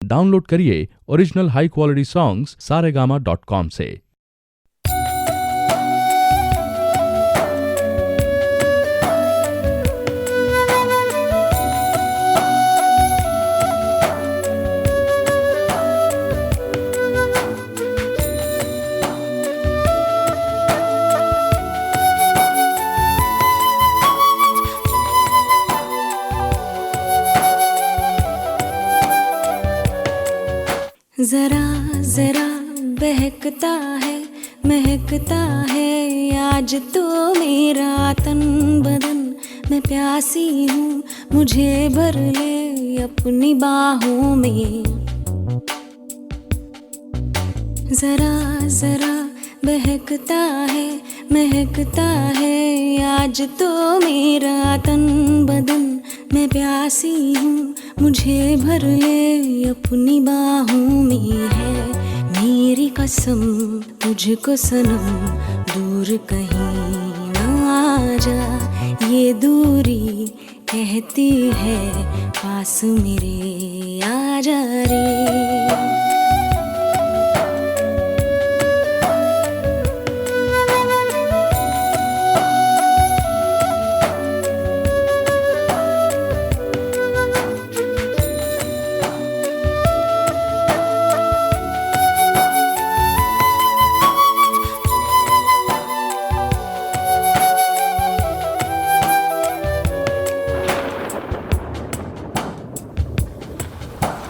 Download करिए original high quality songs saregama.com से। जरा जरा बहकता है महकता है आज तो मेरा तन बदन। मैं प्यासी हूँ मुझे भर ले अपनी बाहों में। जरा जरा बहकता है महकता है आज तो मेरा तन बदन। मैं प्यासी हूँ मुझे भर ले अपनी बाहों में। है मेरी कसम तुझको सनम दूर कहीं ना जा। ये दूरी कहती है पास मेरे आ जा रे।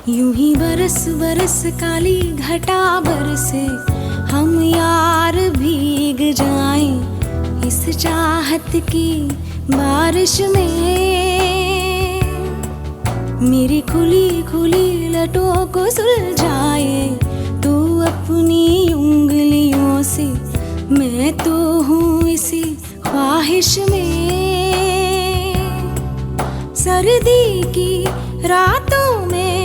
यूं ही बरस बरस काली घटा बरसे हम यार भीग जाएं इस चाहत की बारिश में। मेरी खुली खुली लटों को सुलझाए तू अपनी उंगलियों से। मैं तो हूँ इसी ख्वाहिश में। सर्दी की रातों में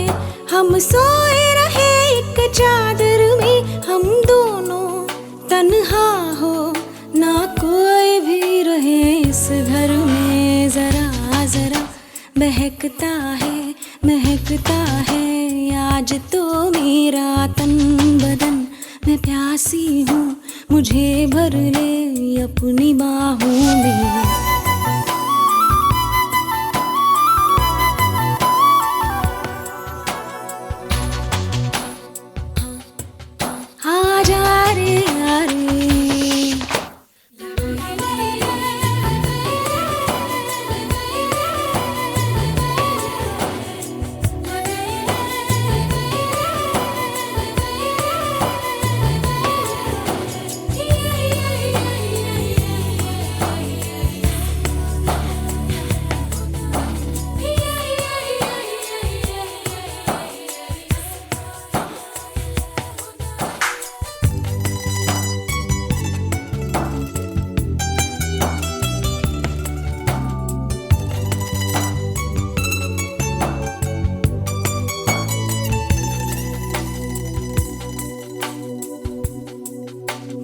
हम सोए रहे एक चादर में। हम दोनों तन्हा हो ना कोई भी रहे इस घर में। जरा जरा बहकता है महकता है आज तो मेरा तन बदन। मैं प्यासी हूँ मुझे भर ले अपनी बाहों में।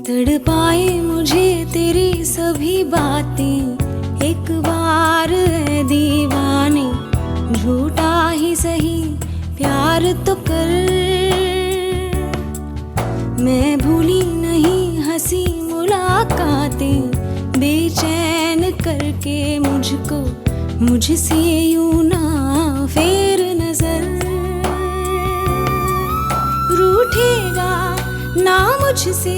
तड़पाए मुझे तेरी सभी बातें एक बार है दीवाने। झूठा ही सही प्यार तो कर। मैं भूली नहीं हंसी मुलाकातें बेचैन करके मुझको मुझसे यूं ना फेर नजर। रूठेगा ना मुझसे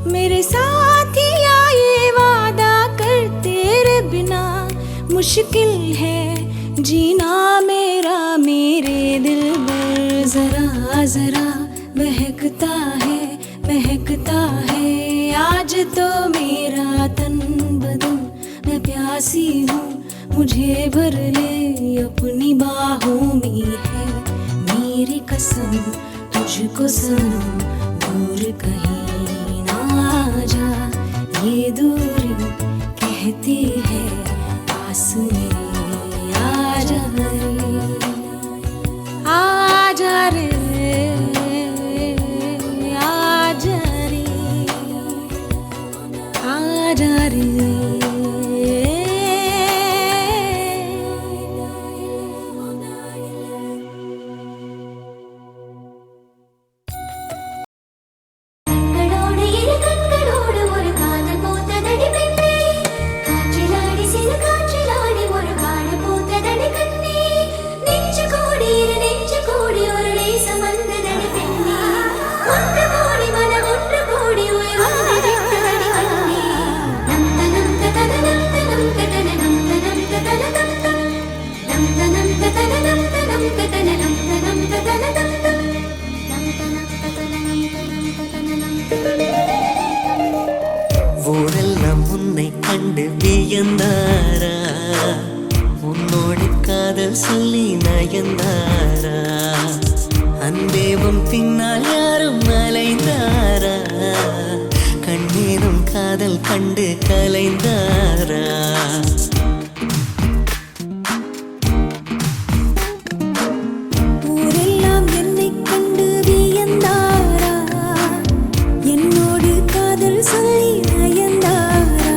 मेरे साथिया ये वादा कर। तेरे बिना मुश्किल है जीना मेरा मेरे दिल पर। जरा जरा बहकता है महकता है आज तो मेरा तन बदन। मैं प्यासी हूँ मुझे भर ले अपनी बाहों में। है मेरी कसम तुझको सनम दूर कहीं जा। ये दूरी कहती है पास मेरे आ जा रे। आ जा रे आ जा रे आ जा रे। வியந்தாரா உன்னோடு காதல் சொல்லி நயந்தாரா அன்பேவும் பின்னால் யாரும் அலைந்தாரா கண்ணீரும் காதல் கண்டு கலைந்தாரா ஊரெல்லாம் என்னை கண்டு வியந்தாரா என்னோடு காதல் சொல்லி நயந்தாரா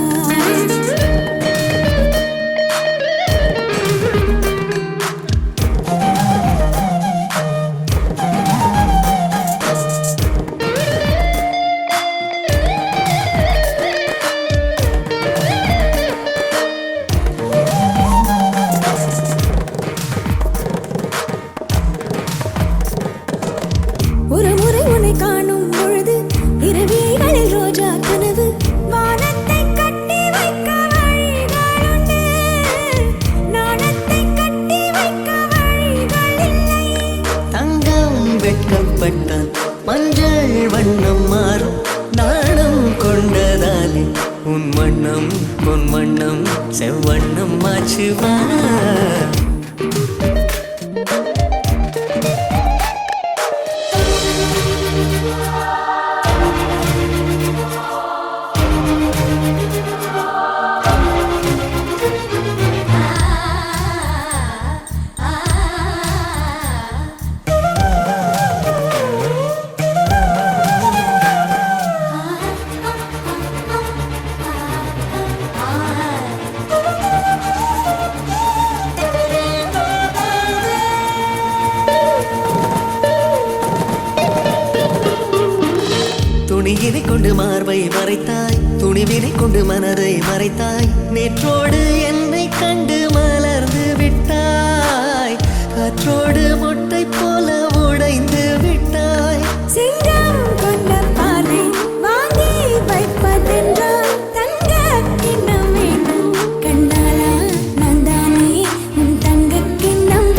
ஒரு முறை உன்னை காணும் பொழுது இரவிகளில் ரோஜா கனவு வானத்தை கட்டி வைக்க வழிகளுண்டு நாணத்தை கட்டி வைக்க வழிகள் இல்லை தங்கம் வெட்கப்பட்டால் மஞ்சள் வண்ணம் மாறும் நாணம் கொண்டதாலே உன் வண்ணம் பொன் வண்ணம் செவ்வண்ணம் மாச்சுவா துணியினை கொண்டு மார்பை மறைத்தாய் துணிவினை கொண்டு மனதை மறைத்தாய் நேற்றோடு என்னை கண்டு மலர்ந்து விட்டாய் காற்றோடு மொட்டை போல உடைந்து விட்டாய் சிங்கம் கொண்ட பாலை வாங்கி வைப்பதென்றால் தங்க கிண்ணம் வேண்டும் கண்ணாலா நான் தானே உன் தங்க கிண்ணம்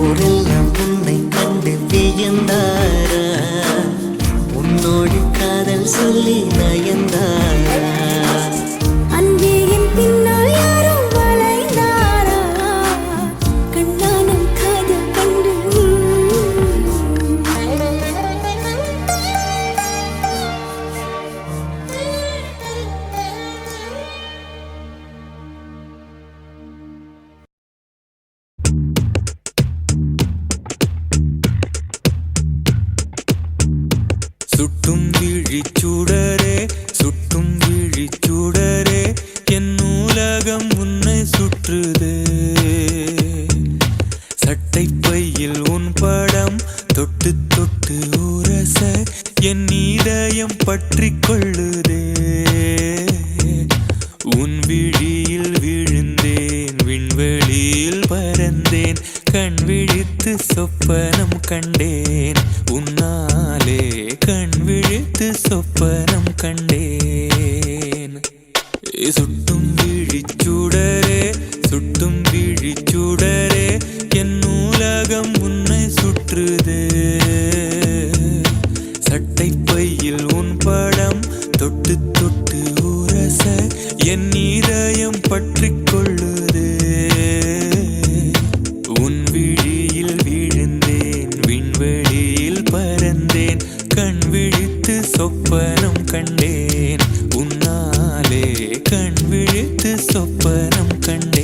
ஊரெல்லாம் உன்னை கண்டு வியந்தாரா உன்னோடு காதல் சொல்லி நயந்தாரா அன்பே என் பின்னால் யாரும் வளைந்தாரா கண்ணானம் காதல் கண்டு சுட்டும் விழிச்சூடரே சுட்டும் விழிச்சூடரே என் நூலகம் உன்னை சுற்றுதே சட்டை பையில் உன் படம் தொட்டு தொட்டு உரச என் இதயம் பற்றி கொள்ளுதே உன் விழியில் விழுந்தேன் விண்வெளியில் பறந்தேன் கண் விழித்து சொப்பனம் கண்டேன் உன்னாலே கண் விழித்து சொப்பனம் கண்டேன் சுட்டும் விழிச்சூடரே சுட்டும் விழிச்சூடரே என் நூலகம் உன்னை சுற்றுதே சட்டை பையில் உன் படம் தொட்டு தொட்டு உரச என் இதயம் பற்றி கொள்ளுதே உன் விழியில் விழுந்தேன் விண்வெளியில் பறந்தேன் கண் விழித்து சொப்பனம் கண்டேன் உன்னாலே கண் விழித்து சொப்பனம் கண்டேன்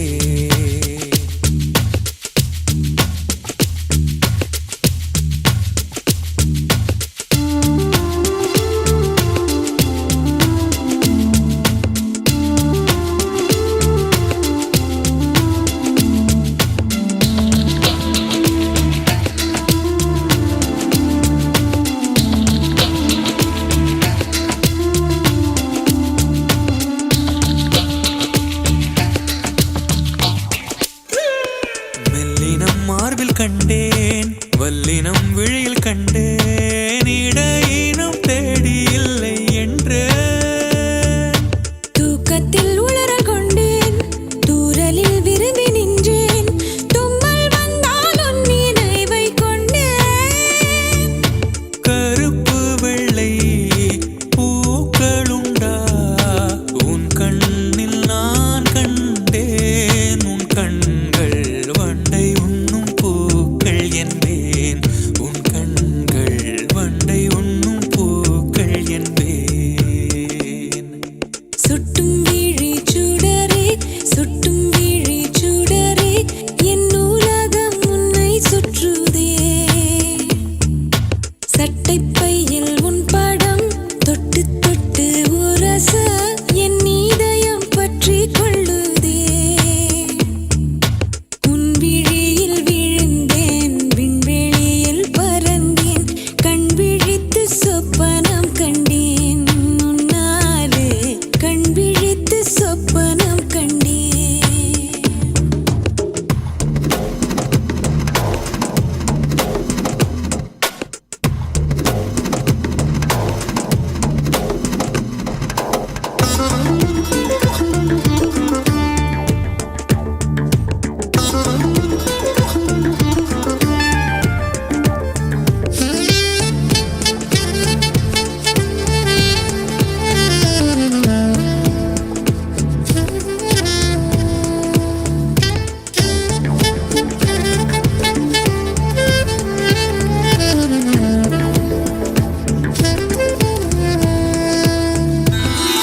மார்பில் கண்டேன் வல்லினம் விழியில் கண்டேன் இடையினம் தேடி இல்லை என்று தூக்கத்தில் உளற கொண்டேன் தூரலில் விரும்பி நின்றேன் தும்மல் வந்தால் உன் நினைவை கொண்டேன் கருப்பு வெள்ளை பூக்களுண்டா உன் கண்ணில் உன் கண்கள் வண்டை உண்ணும் பூக்கள் என்பேன். சுட்டும் விழி சுடரே சுட்டும் விழி சுடரே என் உலகம் உன்னை சுற்றுதே. சட்டைப்பையில் உன் படம் தொட்டு தொட்டு உரச என் இதயம் பற்றி கொள்ளுதே. உன் விழியில் விழுந்தேன் விண்வெளியில் பறந்தேன் கண் விழித்து சொப்பனம் கண்டேன். உன்னாலே கண் விழித்து சொப்பனம் கண்டேன்.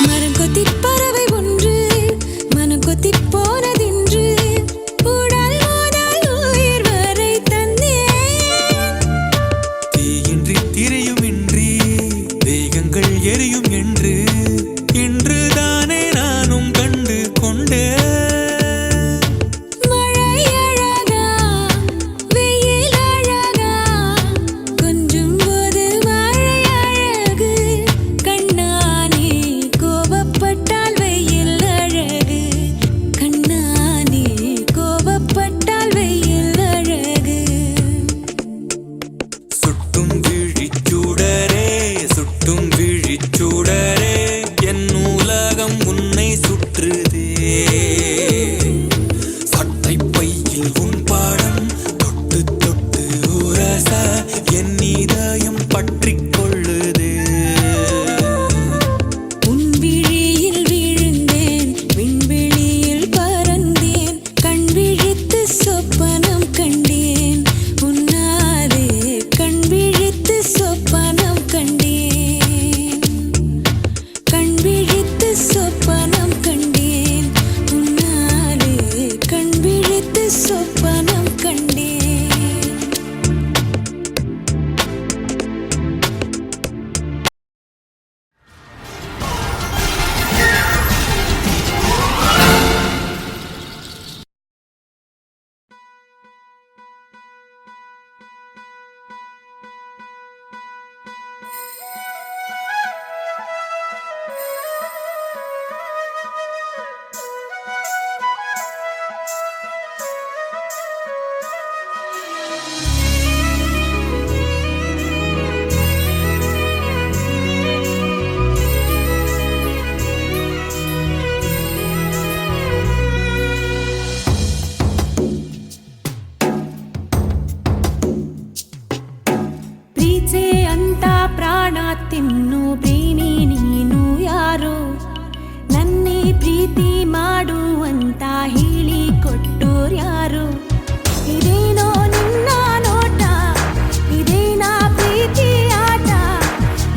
மரம் கொத்திப் பறவை ஒன்று மனம் கொத்திப் போனதென்று உடல் முதல் உயிர் வரை தந்தேன். தீயின்றி திரையுமின்றி தேகங்கள் எரியும் என்று இன்று தானே நானும் கண்டு கொண்டேன். மழை அழகா வெயில் அழகா கொஞ்சும் போது மழை அழகு. கண்ணானே கோபப்பட்டால் வெயில் அழகு. கண்ணானே கோபப்பட்டால் வெயில் அழகு. சுட்டும் விழிச்சூடரே சுட்டும் விழிச்சூடரே என் உலகம் உன்னை சுற்றுதே. சட்டைப்பையில் உன் பாடம் தொட்டு தொட்டு உரச என் இதயம் பற்றிக் கொள்ளுதே. உன் விழியில் விழுந்தேன் விண்வெளியில் பறந்தேன் கண் விழித்து சொப்பனம் கண்டேன். உன்னாலே கண் விழித்து சொப்பனம் கண்டேன். கண் விழித்து சொப்பனம் கண்டேன். உன்னாலே கண் விழித்து சொப்பனம் கண்டேன். ಪ್ರೀತಿ ಅಂತ ಪ್ರಾಣ ತಿನ್ನು ಪ್ರೇಮಿ ನೀನು ಯಾರು ನನ್ನೇ ಪ್ರೀತಿ ಮಾಡುವಂತ ಹೇಳಿ ಕೊಟ್ಟೋರ್ಯಾರು. ಇದೇನೋ ನಿನ್ನ ನೋಟ ಇದೇನಾ ಪ್ರೀತಿ ಆಟ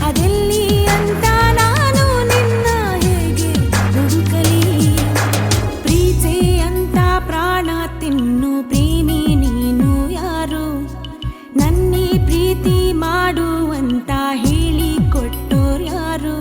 ಅದೆಲ್ಲಿ ಅಂತ ನಾನು ನಿನ್ನ ಹೇಗೆ ಹುಡುಕಲಿ. ಪ್ರೀತಿ ಅಂತ ಪ್ರಾಣ ತಿನ್ನು ಪ್ರೇಮಿ ನೀನು ಯಾರು ನನ್ನೇ ಪ್ರೀತಿ ಮಾಡುವಂತ ಹೇಳಿ ಕೊಟ್ಟೋರ್ಯಾರು.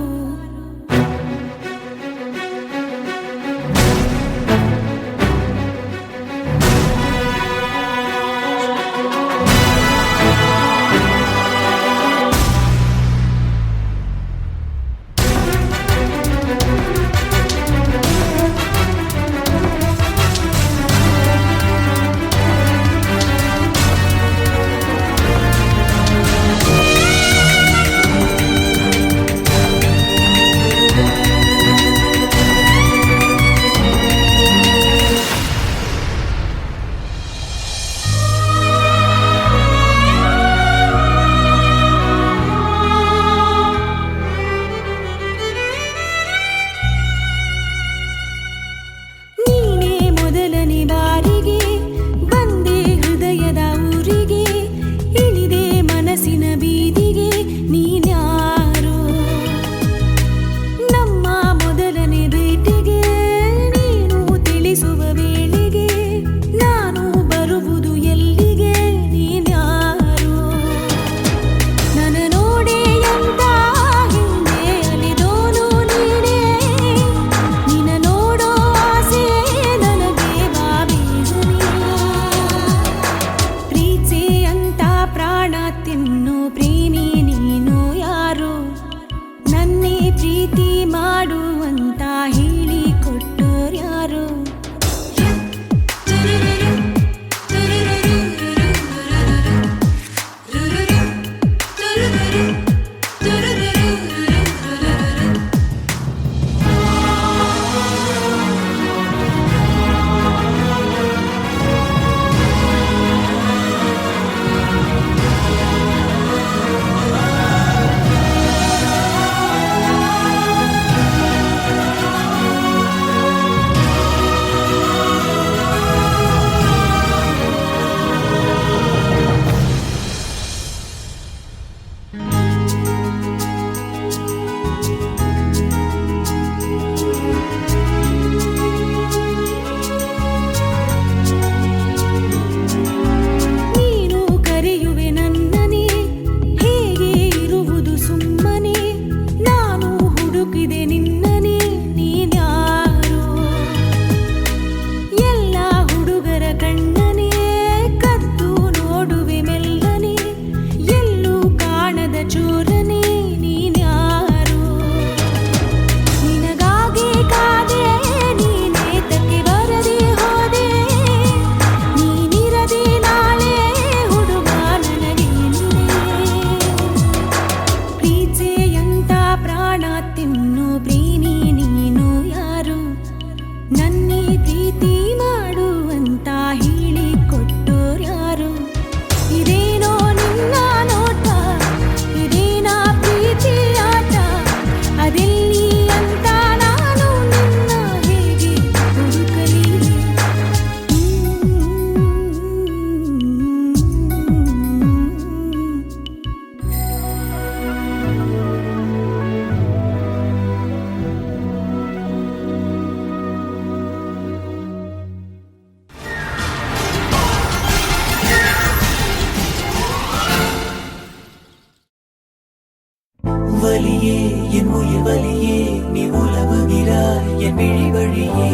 வலியே என் உயிர் வலியே நீ உலவுகிறாய் என் விழி வழியே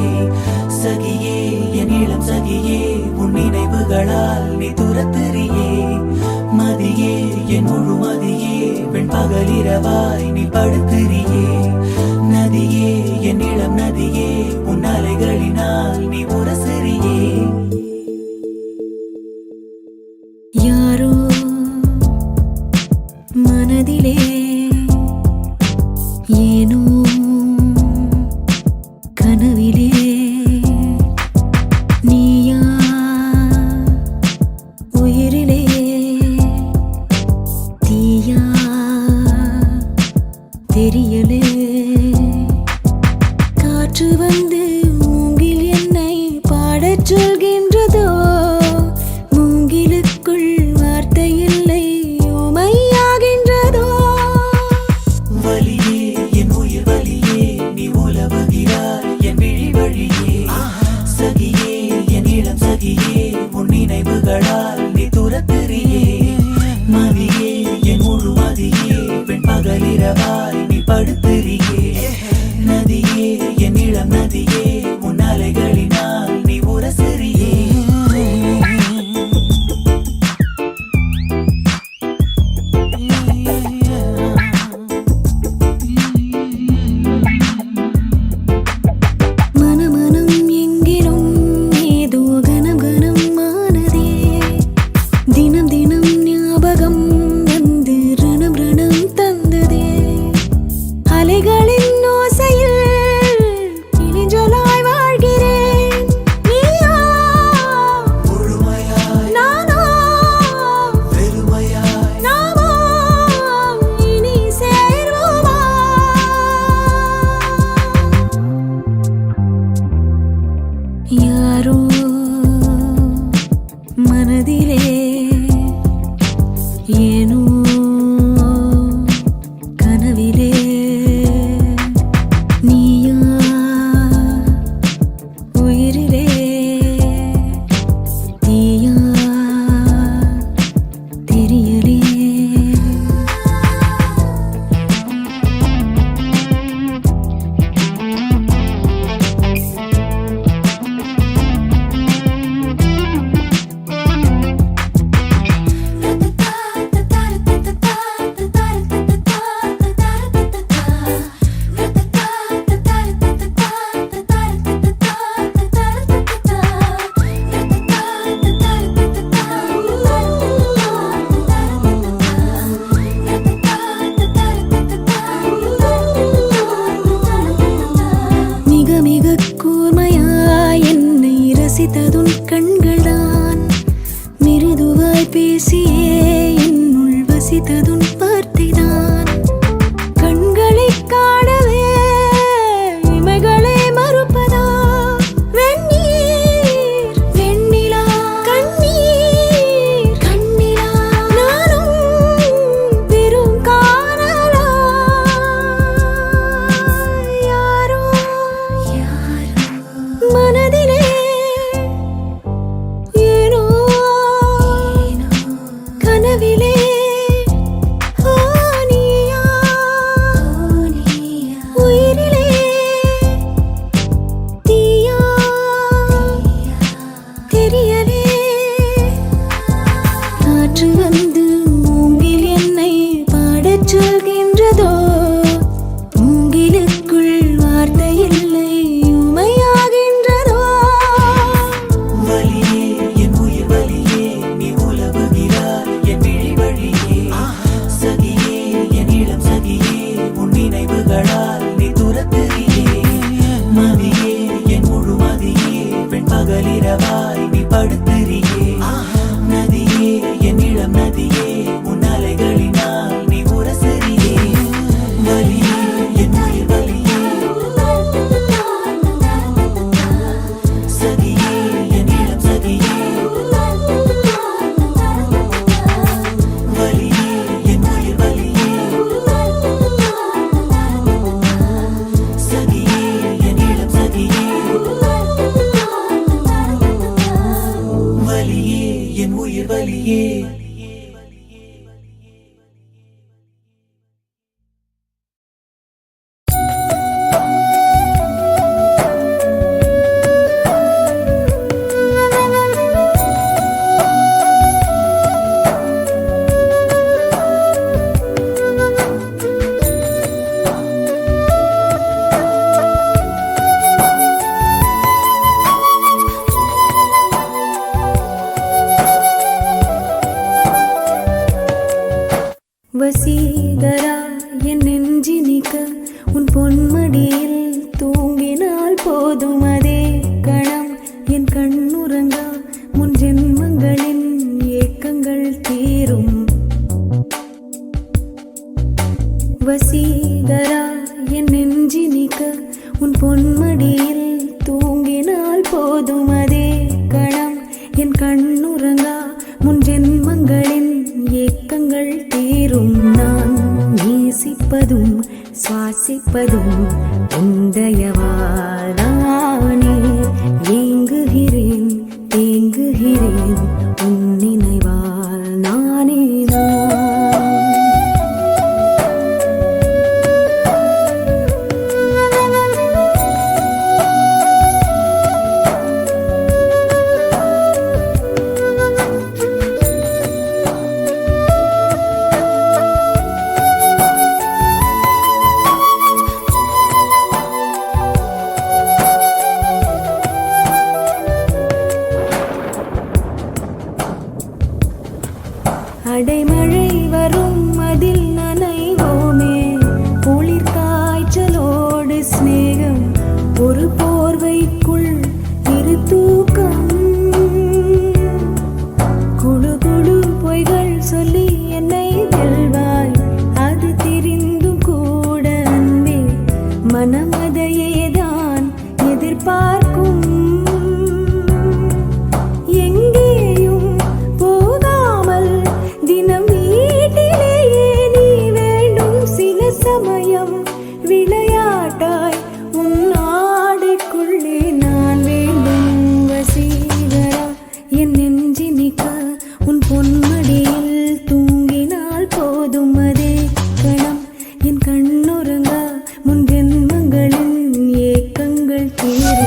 சகியே என் இளம் சகியே உன் நினைவுகளால் நீ துரத்தெறியே மதியே என் முழு மதியே பெண் பகலிரவாய் நீ படுத்திரியே நதியே என் இளம் நதியே உன் அலைகளினால் நீ உரசெறியே யாரோ மனதிலே ஏனோ கனவிலே நீயா உயிரிலே தீயா தெரியலே காற்று வந்து மூங்கில் என்னை பாடச் சொல்கின்றதோ மூங்கிலுக்குள் வார்த்தை இல்லை உமையாகின்றதோ வலியே என் உயிர் வலியே நீ உலவுகிறாய் என் விழி வழியே சகியே என் இளம் சகியே உன் நினைவுகளால் நீ துரத்தெறியே மதியே என் முழு மதியே பெண் பகலிரவாய் நீ படுத்திரியே நதியே என் இளம் நதியே உன் அலைகளினால் நீ உரசெறியே மனமனம் எங்கிலும் ஏதோ கனம் கனம் ஆனதே தினம் தினம் ஞாபகம் வந்து ரணம் ரணம் தந்ததே அலைகளின் ஓசையில் இனிஞ்சலாய் வாழ்கிறேன் நீயா முழுமையாய் நானா பெருமையாய் நாமோ இனி சேர்வோமா யாரோ மனதிலே ஏனோ கனவிலே நீயா உயிரிலே தீயா தெரியலே மிக மிக கூர்மையாய் என்னை ரசித்ததுன் கண்கள்தான் மிருதுவாய் பேசியே என்னுள் வசித்ததுன் வார்த்தைதான் கண்களை காணவே இமைகளே மறுப்பதா வெந்நீர் வெண்ணிலா கண்ணீர் கண்ணிலா நானும் வெறும் காணலா யாரோ மனதிலே ஏனோ கனவிலே வசீகரா என் நெஞ்சினிக்க உன் பொன்மடியில் தூங்கினால் போதும் அதே கணம் என் கண்ணுறங்கா முன் ஜென்மங்களின் ஏக்கங்கள் தீரும். வசீகரா என் நெஞ்சினிக்க உன் பொன்மடியில் தூங்கினால் போதும் அதே கணம் என் கண்ணுறங்கா முன் ஜென்மங்களின் ஏக்கங்கள் தீரும். நான் நேசிப்பதும் சுவாசிப்பதும் உந்தயவாதானே. ஏங்குகிறேன் தேங்குகிறேன் உன் நினைவால் நானே நான். அடைமழை வரும் அதில் நனைவோமே. குளிர் காய்ச்சலோடு சிநேகம் ஒரு போர்வைக்குள் இரு தூக்கம். குழு குழு பொய்கள் சொல்லி என்னை வெல்வாய். அது தெரிந்தும் கூட அன்பே மனமதையேதான் எதிர்பார்க்கும். சமயம் விளையாட்டாய் உன் ஆடைக்குள்ளே நான் வேண்டும். வசீகரா என் நெஞ்சினிக்க உன் பொன்மடியில் தூங்கினால் போதும் அதே கணம் என் கண்ணுறங்கா முன் ஜென்மங்களின் ஏக்கங்கள் தீரும்.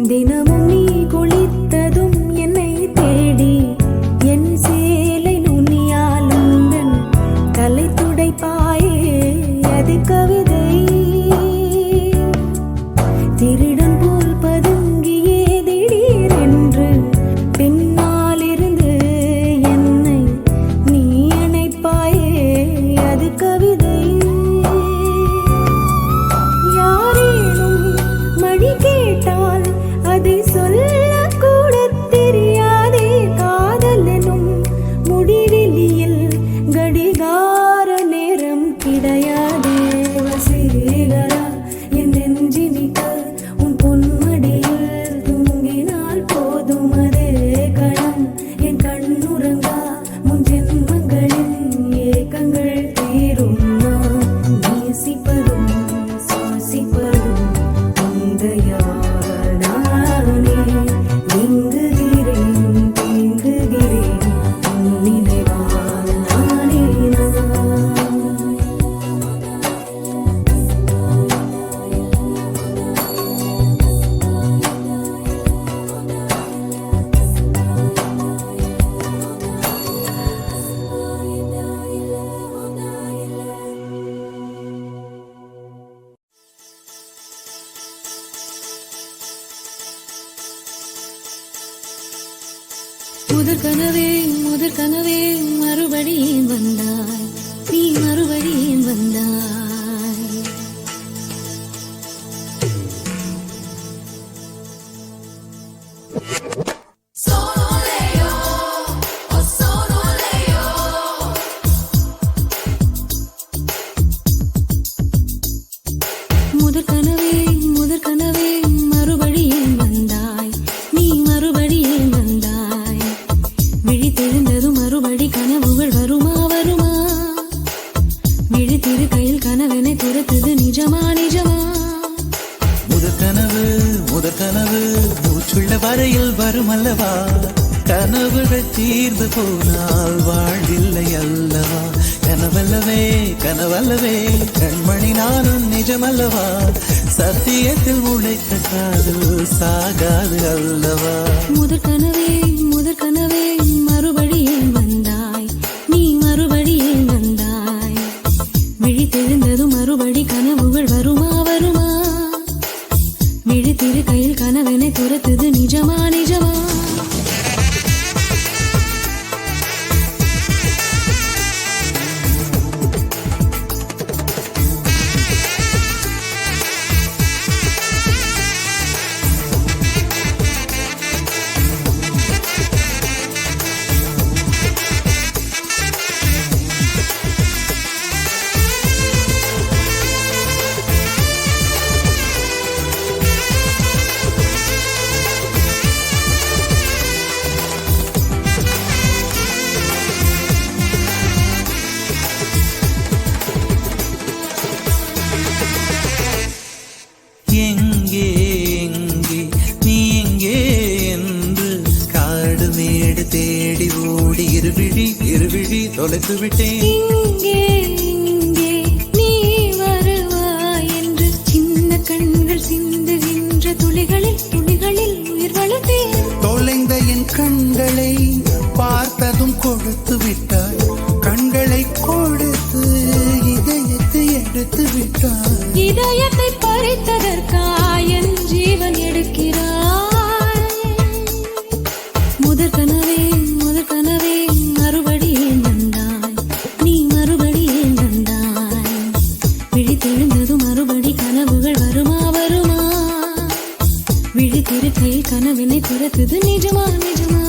தினமும் நீ குளித்ததும் என்னை தேடி என் சேலை நுனியால் உந்தன் தலை துடைப்பாயே. அது கவிதை திருடன் போல் பதுங்கியே திடீரென்று பின்னாலிருந்து என்னை நீ அணைப்பாயே. அது கவிதை யாரேனும் மணி கேட்டால் அதை சொல்லக்கூட தெரியாதே. காதல் எனும் முடிவெளியில் கடிகார நேரம் கிடையாதே. வசீகரா என் நெஞ்சினிக்க உன் பொன்மடியில் தூங்கினால் போதும் அதே கணம் என் கண்ணுறங்கா முன் ஜென்மங்களின் ஏக்கங்கள் தீரும். நான் நேசிப்பதும் சுவாசிப்பதும் உந்தயா. முதற் கனவே மறுபடியும் வந்தாய். நீ மறுபடியும் வந்தாய். முதற் கனவே மறுபடியும் வந்தாய், நீ மறுபடியும் வந்தாய். விழித்தெழுந்ததும் மறுபடி கனவுகள் வருமா வருமா? விழித்திரு கையில் கனவெனை துரத்துது நிஜமா நிஜமா? முதற் கனவு மூச்சுள்ள வரையில் வரும் அல்லவா? கனவுகள் தீர்ந்து போனால் வாழ்வில்லை அல்லவா? கனவல்லவே கண்மணி நானும் நிஜமல்லவா? சத்தியத்தில் உழைத்த காதல் சாகாது அல்லவா? முதற் கனவே மறுபடியும் வந்தாய், நீ மறுபடியும் வந்தாய். விழித்தெழுந்ததும் மறுபடி கனவுகள் வருமா வருமா? விழித்திரு கையில் கனவெனை துரத்துது நிஜமா நிஜமா? எங்கே நீ எங்கே என்று காடு மேடு தேடி ஓடி இருவிழி தொலைத்து விட்டேன். இங்கே நீ வருவாய் என்று சின்ன கண்கள் சிந்துகின்ற துளிகளில் உயிர் வளர்த்தேன். தொலைந்த என் கண்களை பார்த்ததும் கொடுத்து விட்டாய், கண்களை கொடுத்து இதயத்தை எடுத்து விட்டாய். இதயத்தை பறித்ததற்காய் என் ஜீவன் எடுக்கிறாய். முதற் கனவே மறுபடியும் வந்தாய், நீ மறுபடியும் வந்தாய். விழித்தெழுந்ததும் மறுபடி கனவுகள் வருமா வருமா? விழித்திரு கையில் கனவினை துரத்துது நிஜமா நிஜமா?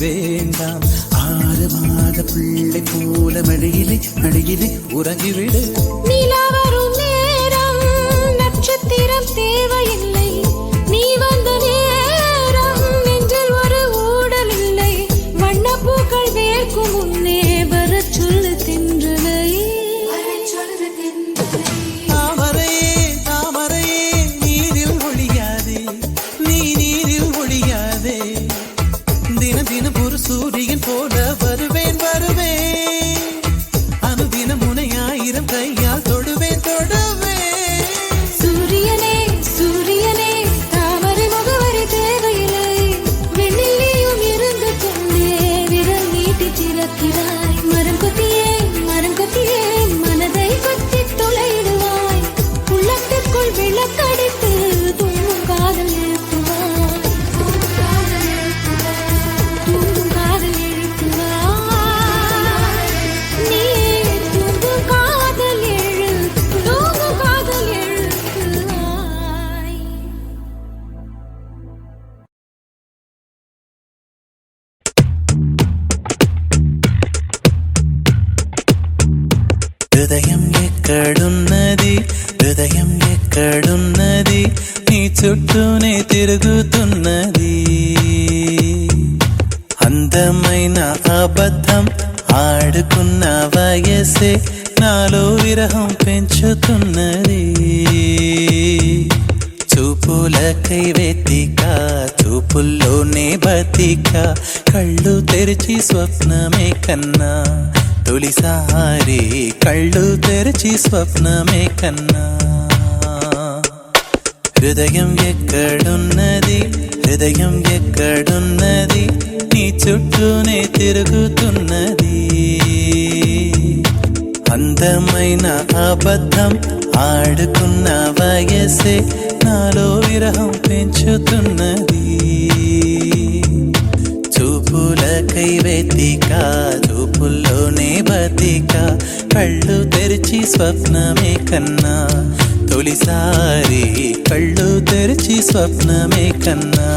வேண்டாம் 6 மாத பிள்ளை போல மடியிலே உறங்கிவிடு. நிலா வரும் நேரம் நட்சத்திரம் தேவையில்லை, நீ வந்த நேரம் நெஞ்சில் ஒரு ஊடல் இல்லை. வண்ணப்பூக்கள் வேர்க்கும் முன்னே வரச் சொல்லு தென்றலை. தாமரையே நீரில் ஒழியாதே, நீ நீரில் ஒழியாதே. தினம் ஒரு சூரியன் போல வருவேன் அனுதினம் உன்னை 1000 கையால் தொடுவேன். சூரியனே தாமரை முகவரி தேவையில்லை, வெண்ணிலையும் இருந்து கொண்டே விரல் நீட்டி திறக்கிறாய். மரம் கொத்தியே மனதை கொத்தி துளையிடுவாய். உள்ளத்திற்குள் விளக்கடித்து தூங்கும் காதல் எழுப்புவாய். நீ தூங்கும் காதல் எழுப்புவாய். హృదయం ఎక్కడున్నది నీ చుట్టూనే తిరుగుతున్నది. అందమైన అబద్ధం ఆడుకున్న వయసే నాలో విరహం పెంచుతున్నది. చూపులకై వెతిక చూపుల్లోనే బతిక కళ్ళు తెరిచి స్వప్నమే కన్నా తొలిసారి కళ్ళు తెరిచి స్వప్నమే కన్నా. హృదయం ఎక్కడున్నది హృదయం ఎక్కడున్నది నీ చుట్టూనే తిరుగుతున్నది. అందమైన అబద్ధం ఆడుకున్న వయసే నాలో విరహం పెంచుతున్నది. చూపులకై వెతిక చూపుల్లోనే బతిక కళ్ళు తెరిచి స్వప్నమే కన్నా తొలిసారి కళ్ళు తెరిచి స్వప్నమే కన్నా.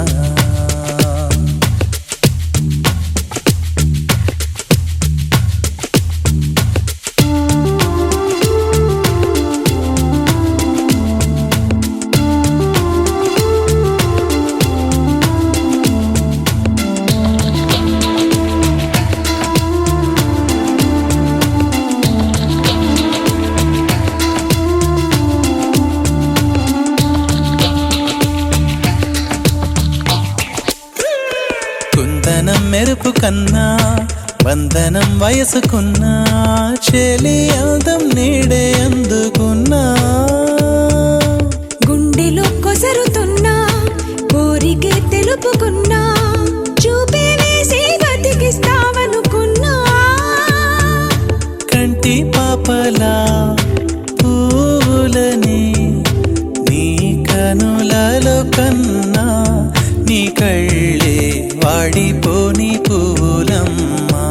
కుందనం మెరుపు కన్నా వందనం వయసుకున్నా చెలి అందం నీడే అందుకున్నా. గుండెలో కొసరుతున్నా కోరికే తెలుపుకున్నా చూపే వేసి బతికిస్తావనుకున్నా. కంటి పాపలా పూలని నీ కనులలో కన్నా నీ కళ్ళే వాడిపోని పూలమ్మా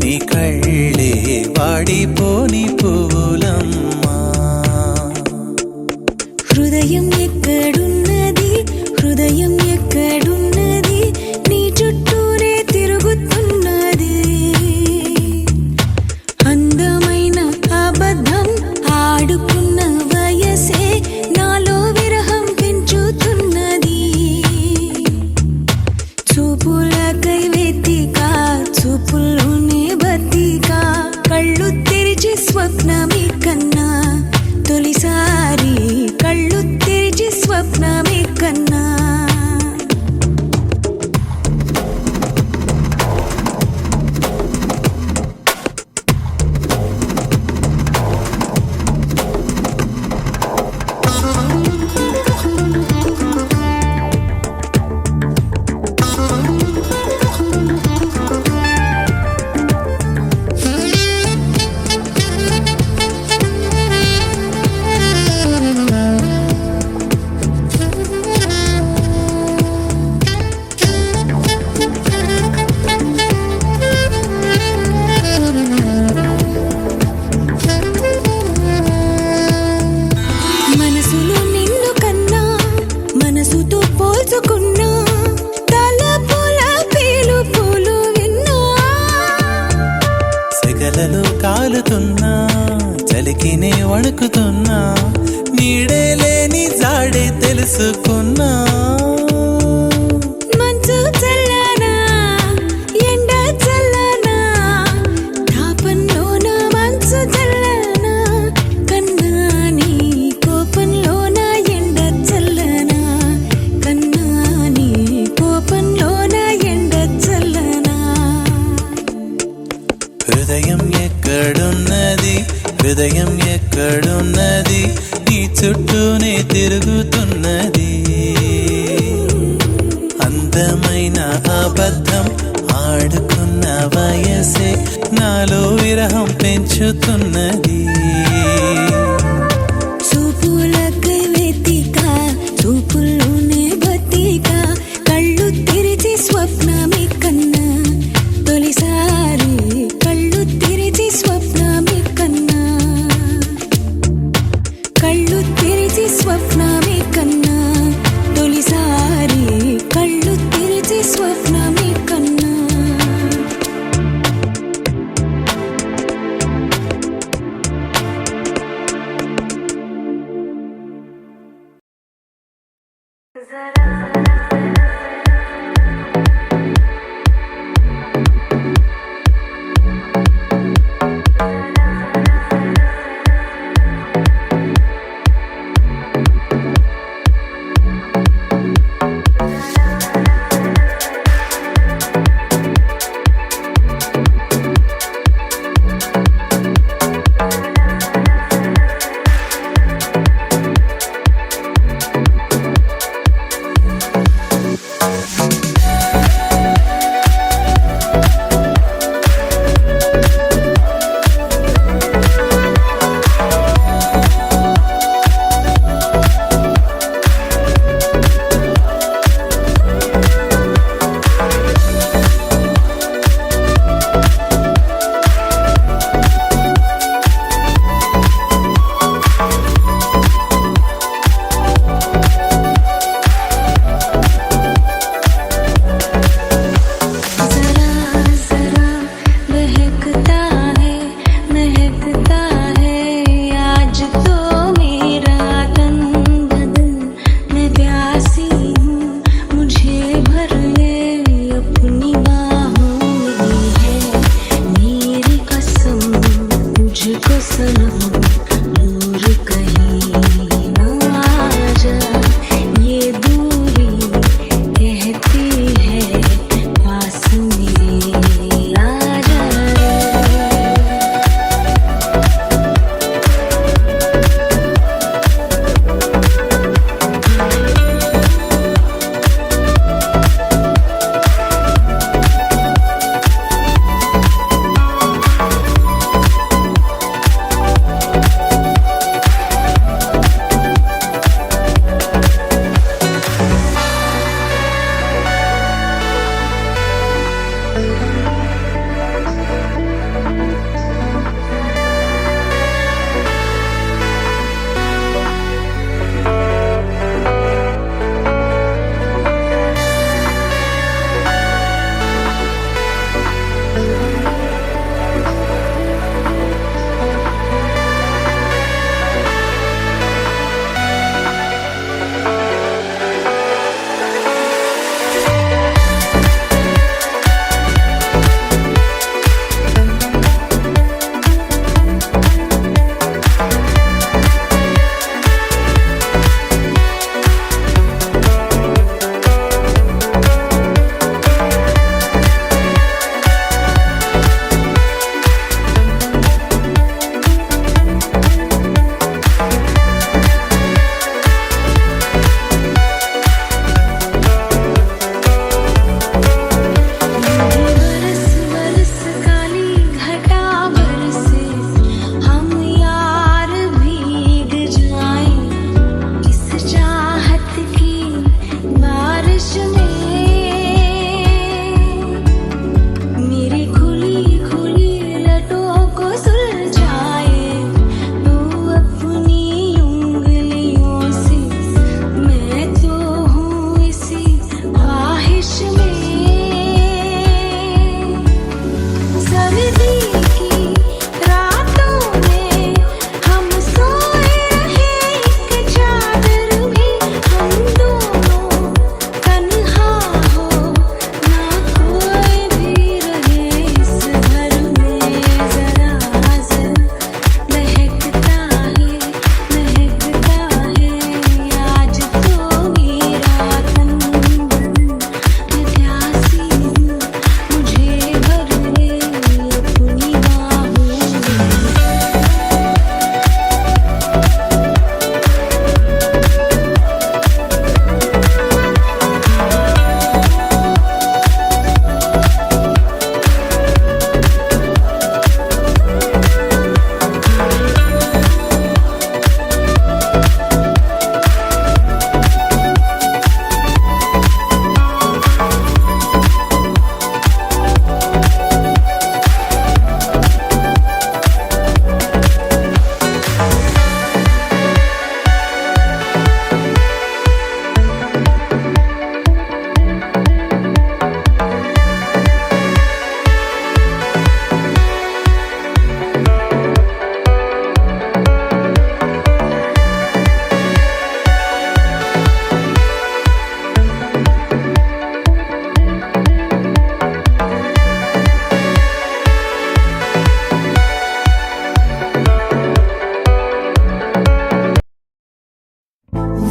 నీ కళ్ళే వాడిపోని పూలమ్మా. హృదయం ఎక్కడున్నది హృదయం ఎక్కడున్నది నీ చుట్టూనే తిరుగుతున్నది. అందమైన అబద్ధం ఆడుకున్న వయసే నాలో విరహం పెంచుతున్నది. చూపులకై వెతిక చూపుల్లోనే బతిక కళ్ళు తెరిచి స్వప్నమే కన్నా తొలిసారి కళ్ళు తెరిచి స్వప్నమే కన్నా. మనసులో నిన్ను కన్నా మనసుతో పోల్చుకున్నా తలపుల పిలుపులు విన్నా. సెగలలో కాలుతున్నా చలికినే వణుకుతున్నా నీడే లేని జాడే తెలుసుకున్నా. మంచు చల్లనా ఎండ చల్లనా తాపంలోన మంచు చల్లనా కన్నా నీ కోపంలోన ఎండ చల్లనా కన్నా నీ కోపంలోన ఎండ చల్లనా. హృదయం ఎక్కడున్నది హృదయం ఎక్కడున్నది నీ చుట్టూనే తిరుగుతున్నది. అందమైన అబద్ధం ఆడుకున్న వయసే నాలో విరహం పెంచుతున్నది. చూపులకై వెతిక చూపుల్లోనే బతిక కళ్ళు తెరిచి స్వప్నమే కన్నా తొలిసారి కళ్ళు తెరిచి స్వప్నమే కన్నా కళ్ళు తెరిచి స్వప్నమే కన్నా తొలిసారి కళ్ళు తెరిచి స్వప్నమే కన్నా. दूर कहीं न जा, ये दूरी कहती है पास मेरे आ जा।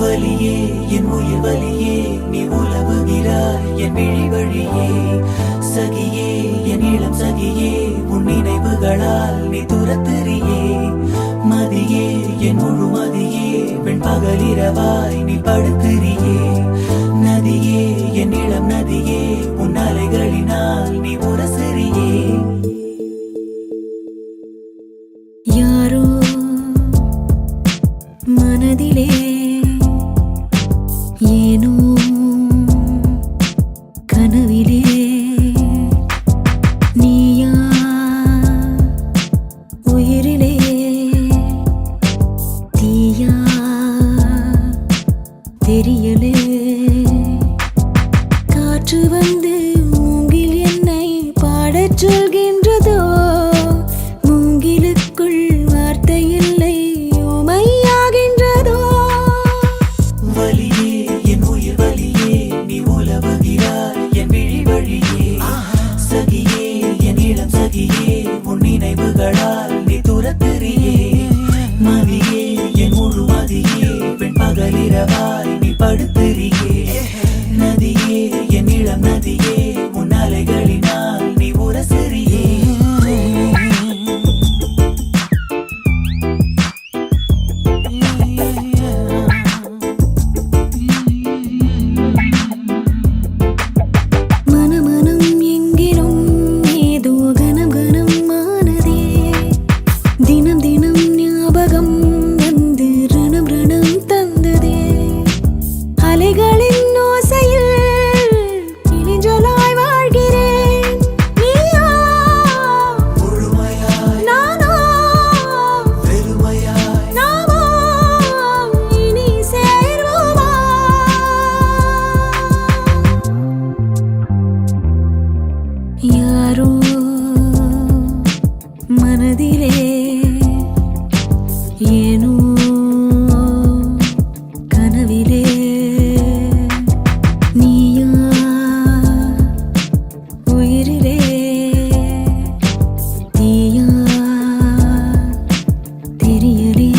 வலியே என் உயிர் வலியே நீ உலவுகிறாய் என் விழி வழியே சகியே என் இளம் சகியே உன் நினைவுகளால் நீ துரத்தெறியே மதியே என் முழு மதியே பெண் பகலிரவாய் நீ படுத்திரியே நதியே என் இளம் நதியே உன் அலைகளினால் நீ உரசெறியே யாரோ மனதிலே ஏனோ கனவிலே நீயா உயிரிலே தீயா தெரியலே படுத்துறியே நதியே என் இளம் நதியே உன் அலைகளினால் நீ உரசுறியே மனமனம் எங்கிலும் ஏதோ கனம் கனமானதே தினம் தினம் ஞாபகம் வந்து ரணம் ரணம் தந்ததே அலைகளின் ஓசையில் இளிஞ்சலாய் வாழ்கிறேன் நீயா முழுமையாய் நானா வெறுமையாய் நாமா இனி சேர்வோமா யாரோ மனதிலே ஏனோ கனவிலே நீயா உயிரிலே தீயா தெரியலே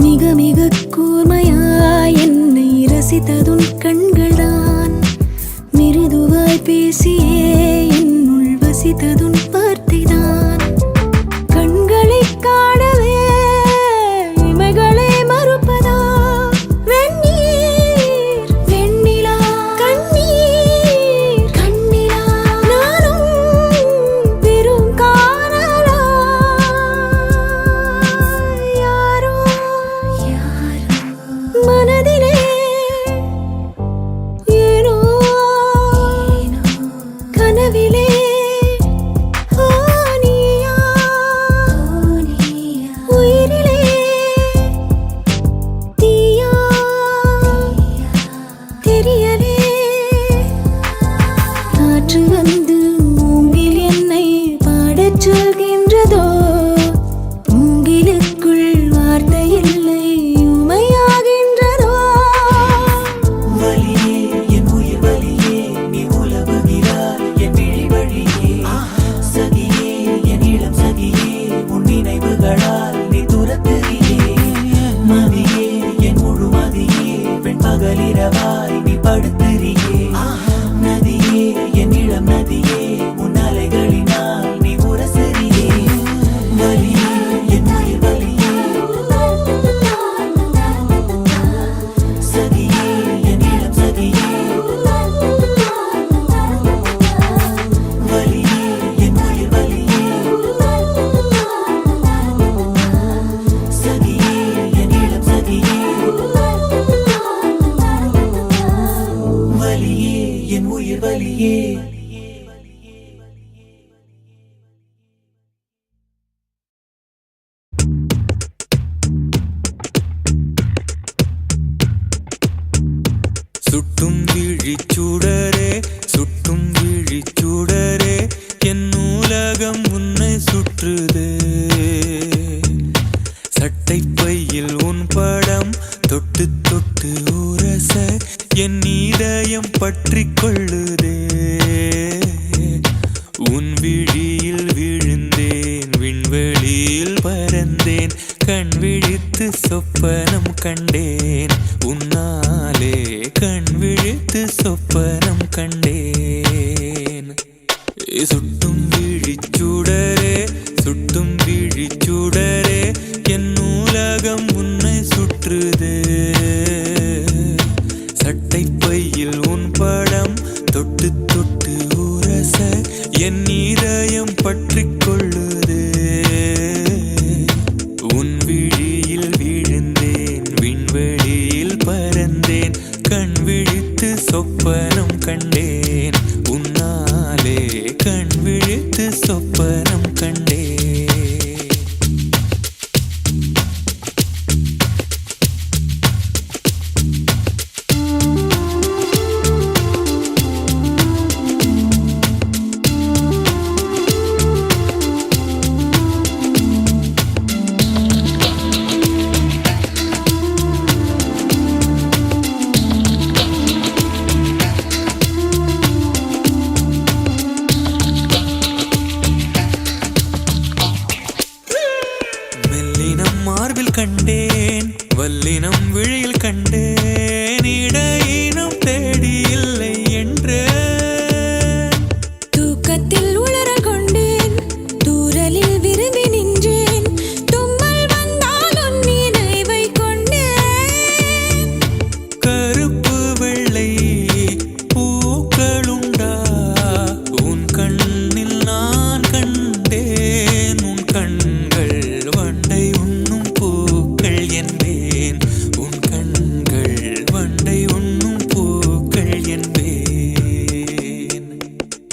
மிக மிக கூர்மையாய் என்னை ரசித்ததுன் கண்கள்தான் மிருதுவாய் பேசியே என்னுள் வசித்ததுன் வார்த்தைதான் கண்களை காணவே இமைகளே மறுப்பதா வெந்நீர் வெண்ணிலா கண்ணீர் கண்ணிலா நானும் வெறும் காணலா யாரோ மனதிலே ஏனோ கனவிலே நீயா உயிரிலே தீயா தெரியலே காற்று வந்து மூங்கில் என்னை பாடச் சொல்கின்றதோ மூங்கிலுக்குள் வார்த்தை இல்லை உமையாகின்றதோ வலியே என் உயிர் வலியே நீ உலவுகிறாய் என் விழி வழியே சகியே என் இளம் சகியே உன் நினைவுகளால் நீ துரத்துறியே மதியே என் முழு மதியே வெண்பகலிரவாய் நீ படுத்துறியே நதியே என் இளம் நதியே உன் அலைகளினால் நீ உரசுறியே வலியே என் உயிர் வலியே சகியே என் இளம் சகியே வலியே என் உயிர் வலியே சகியே என் இளம் சகியே வலியே என் உயிர் வலியே சுட்டும் விழிச்சூடரே சுட்டும் விழிச்சூடரே என் நூலகம் உன்னை சுற்றுதே சட்டை பையில் உன் படம் தொட்டு தொட்டு உரச என் இதயம் பற்றி கொள்ளுதே உன் விழியில் விழுந்தேன் விண்வெளியில் பறந்தேன் கண் விழித்து சொப்பனம் கண்டேன் உன்னாலே கண் விழித்து சொப்பனம் கண்டேன் சுட்டும் விழிச்சூடரே சுட்டும் விழிச்சூடரே என் நூலகம் உன்னை சுற்றுதே சட்டை பையில் உன் படம் தொட்டு தொட்டு உரச என் இதயம் பற்றி கொள்ளுதே உன் விழியில் விழுந்தேன் விண்வெளியில் பறந்தேன் கண் விழித்து சொப்பனம் கண்டேன் உன்னாலே கண் விழித்து சொப்பனம் கண்டேன் வல்லினம் விழியில் கண்டேன் இடையினம் தேடி இல்லை என்று தூக்கத்தில் உளறல் கொண்டேன் தூரலில் விரும்பி நின்றேன் தும்மல் வந்தால் உன் நினைவை கொண்டேன் கருப்பு வெள்ளை பூக்களுண்டா உன் கண்ணில் நான் கண்டேன் உன் கண்கள் வண்டை உண்ணும் பூக்கள் என்பேன் உன் கண்கள் வண்டை உண்ணும் பூக்கள் என்பேன்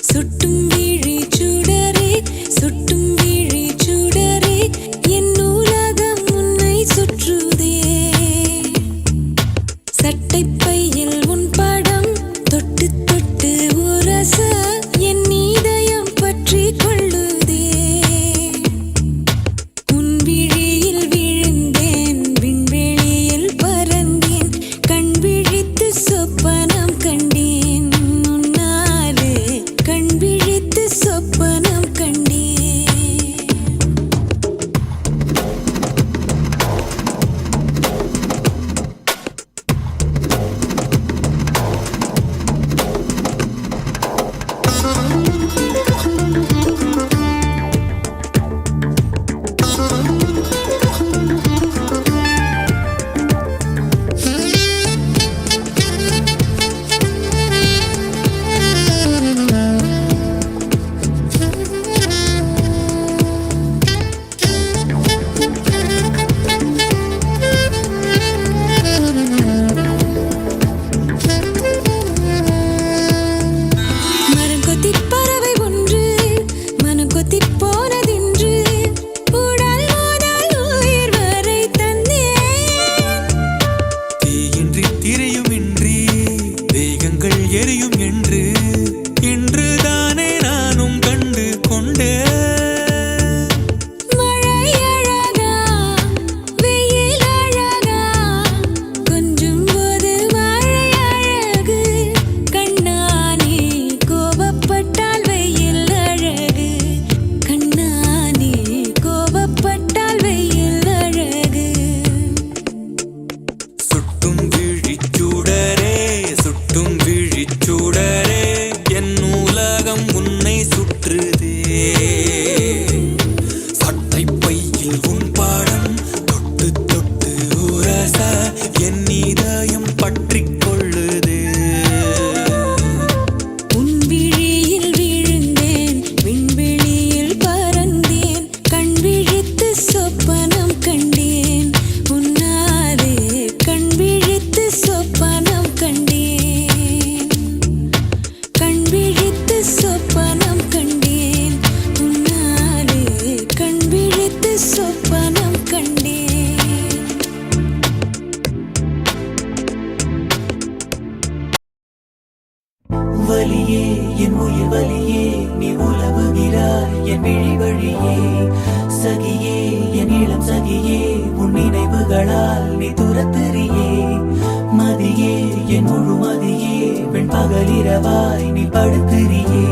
சுட்டும் விழி சுடரே சுட்டும் விழி சுடரே என் உலகம் உன்னை சுற்றுதே சட்டைப் பையில் உன் படம் தொட்டு தொட்டு உரச என் இதயம் பற்றிக் கொள்ளுதே உன் விழியில் விழுந்தேன் விண்வெளியில் பறந்தேன் கண் விழித்து சொப்பனம் கண்டேன் உன்னாலே கண் விழித்து சொப்பனம் கண்டேன் மரம் கொத்திப் பறவை ஒன்று மனம் கொத்திப் போனதென்று உடல் முதல் உயிர் வரை தந்தேன் தீயின்றி திரையுமின்றி தேகங்கள் எரியும் என்று இன்றுதானே நானும் கண்டு கொண்டேன் மழை அழகா வெயில் அழகா கொஞ்சும் போது மழை அழகு கண்ணானே கோபப்பட்டால் வெயில் அழகு கண்ணானே கோபப்பட்டால் வெயில் அழகு சுட்டும் விழிச்சூடரே சுட்டும் விழிச்சூடரே என் உலகம் உன்னை சுற்றுதே சட்டை பையில் உன் பாடம் தொட்டு தொட்டு உரச என் இதயம் பற்றிக் கொள்ளுதே உன் விழியில் விழுந்தேன் விண்வெளியில் பறந்தேன் கண் விழித்து சொப்பனம் கண்டேன் உன்னாலே கண் விழித்து சொப்பனம் கண்டேன் கண் விழித்து சொப்பனம் கண்டேன் உன்னாலே கண் விழித்து சொப்பனம் கண்டேன் வலியே என் உயிர் வலியே நீ உலவுகிறாய் என் விழி வழியே சகியே என் இளம் சகியே உன் நினைவுகளால் நீ துரத்தெறியே மதியே என் முழு மதியே பெண் பகலிரவாய் நீ படுத்திரியே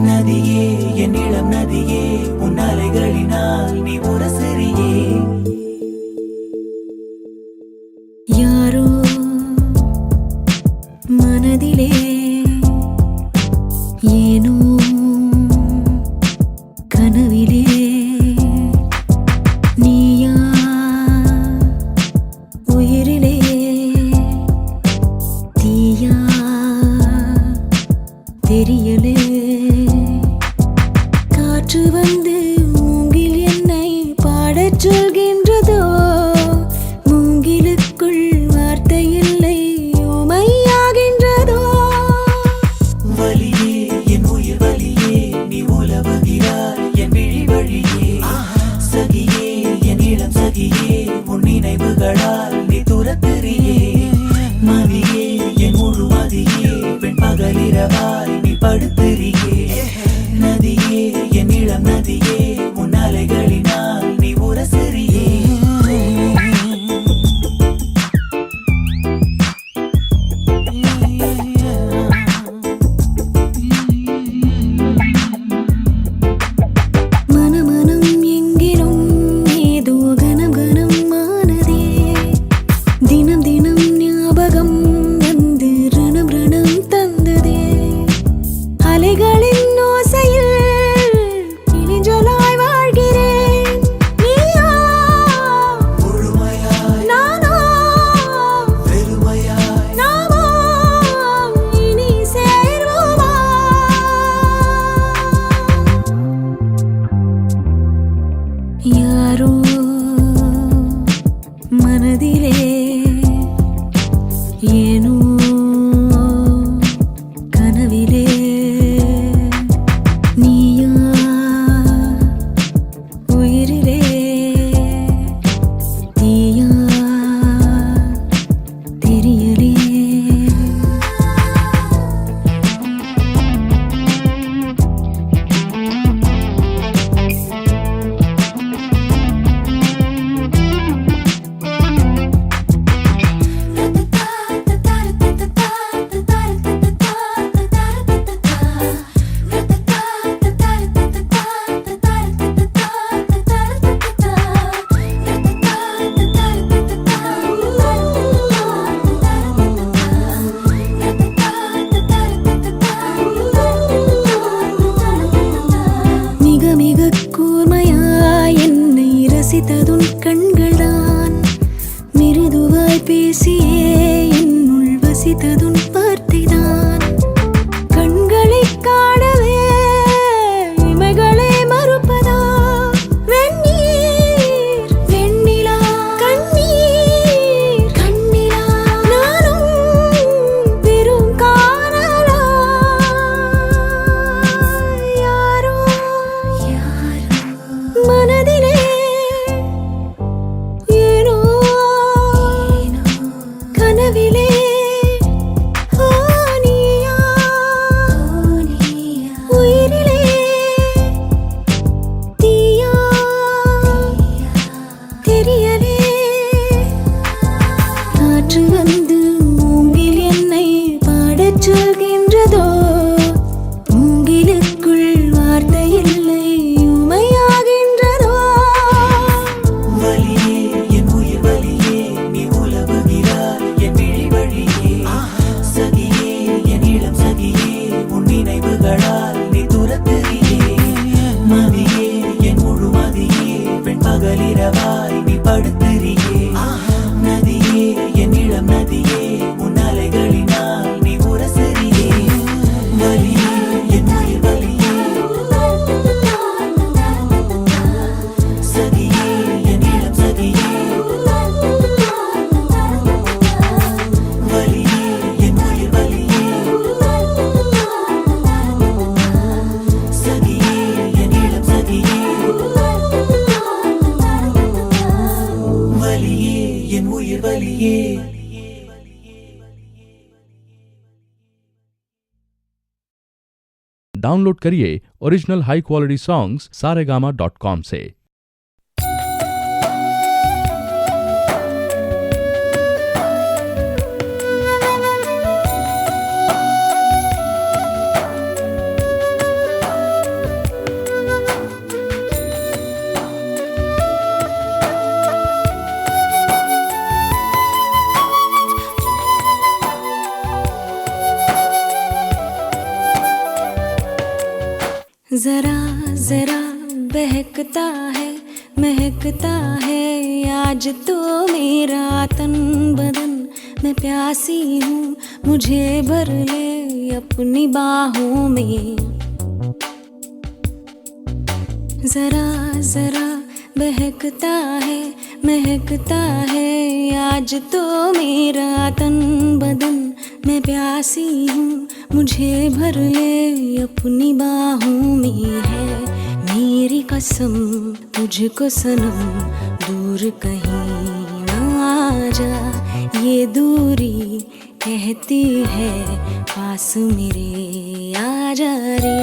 நதியே என் இளம் நதியே உன் அலைகளினால் நீ உரசெறியே யாரோ மனதிலே ஏனோ கனவிலே நீயா உயிரிலே தீயா தெரியலே காற்று வந்து மூங்கில் என்னை பாடச் சொல்கின்றதோ மூங்கிலுக்குள் வார்த்தை இல்லை உமையாகின்றதோ வலியே என் உயிர் வலியே நீ உலவுகிறாய் என் விழி வழியே சகியே என் இளம் சகியே உன் நினைவுகளால் நீ துரத்தெறியே மதியே என் முழு மதியே பெண் பகலிரவாய் நீ படுத்திரியே நதியே என் இளம் நதியே மிக மிக கூர்மையாய் என்னை ரசித்ததுன் கண்கள்தான். மிருதுவாய் பேசியே என்னுள் வசித்ததுன் வார்த்தைதான். கண்களை காணவே இமைகளை மறுப்பதா? வெந்நீர் வெண்ணிலா கண்ணீர் கண்ணிலா நானும் வெறும் காணலா? யாரோ மனதிலே ஏனோ கனவிலே நீயா உயிரிலே தீயா தெரியலே. காற்று வந்து மூங்கில் என்னை பாடச் சொல்கின்றதோ? மூங்கிலுக்குள் வார்த்தை இல்லை உமையாகின்றதோ? வலியே என் உயிர் வலியே நீ உலவுகிறாய் என் விழி வழியே. சகியே என் இளம் சகியே உன் நினைவுகளால் நீ துரத்துறியே. மதியே என் முழு மதியே வெண்பகலிரவாய் நீ படுத்துறியே. நதியே என் இளம் நதியே உன் அலைகளினால் நீ உரசறியே. வலியே என் உயிர் வலியே சகியே என் இளம் சகியே. வலியே என் உயிர் வலியே சகியே என் இளம் சகியே. வலியே என் உயிர் வலியே. डाउनलोड करिए original high quality songs saregama.com से। जरा जरा बहकता है महकता है आज तो मेरा तन बदन। मैं प्यासी हूँ मुझे भर ले अपनी बाहों में। जरा जरा बहकता है महकता है आज तो मेरा तन बदन। मैं प्यासी हूँ मुझे भर ले अपनी बाहों में। है मेरी कसम तुझको सनम दूर कहीं ना जा। ये दूरी कहती है पास मेरे आ जा रे।